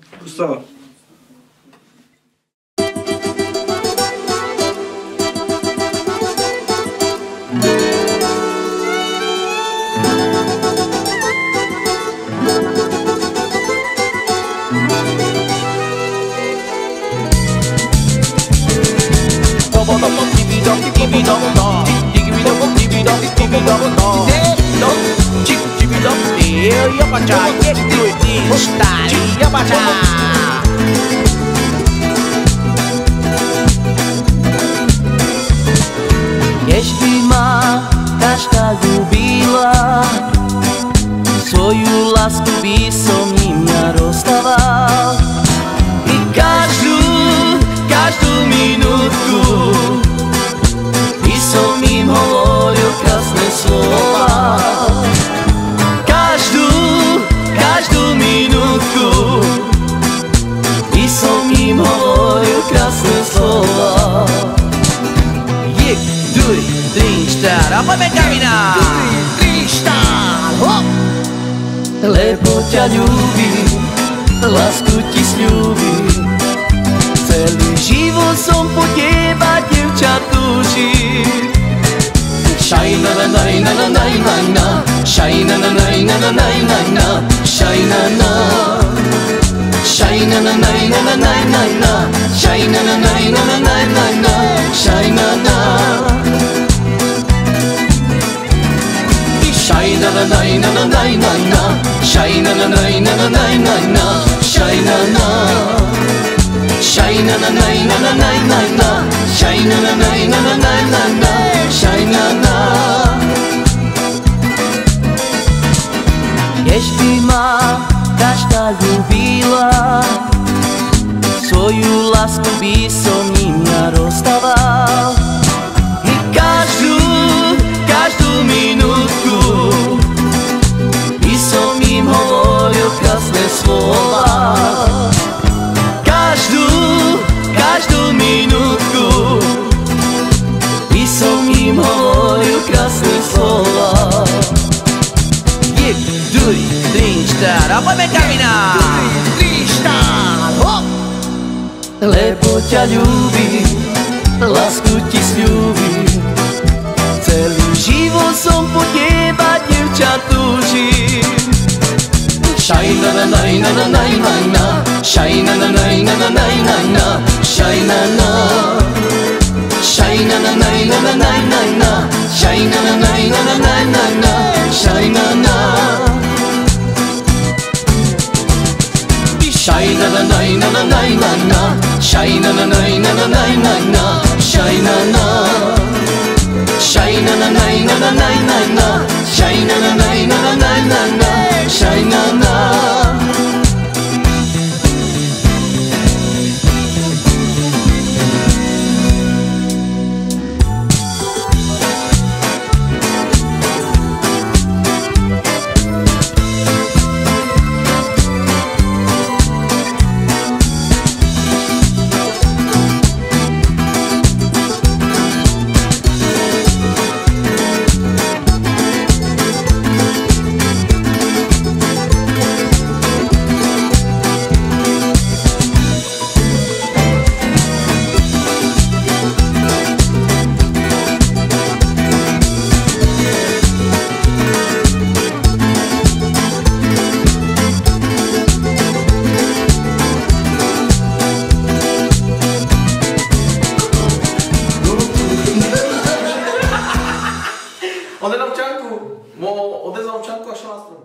Pusta. Yo pacha, get to it, style. Yo pacha. Ježby ma každá ľúbila, svoju lásku by som ním ja rozdával. I každú minútku by som im hovoril krásne slova. Každú minútku by som im hovoril krásne slova. Yeah, do it, drink star. A poďme Kamina. Do it, drink star. Hop. Lebo ťa ľúbim, lásku ti sľúbim, celý život som po teba, dievča, túžim. Shine na na na na na na na na, shine na na na na na na na na, shine na na, shine na na na na na na na na, shine na na na na na na na na, shine na na, shine na na na na na na na na, shine na na na na na na na na, shine na na, shine na na na na na na na na, shine na na na na na na na na, shine na na. Ježby ma každá ľúbila, svoju lásku by som ním ja rozdával. I každú minútku by som im hovoril krásne slova. Každú minútku by som im hovoril krásne slova. Yeah, do it, drink star. A poďme Kamina. Do it, drink star. Hop. Lebo ťa ľúbim, lásku ti sľúbim, celý život som po teba, dievča, túžim. Shine na na na na na na na na, shine na na na na na na na na, shine na na, shine na na na na na na na na, shine na na na na na na na na, shine na na, shine na na na na na na na na, shine na na na na na na na na, shine na na, shine na na na na na na na na, shine na na na na na na na na, shine na na. Odezal občanku a šel na strom.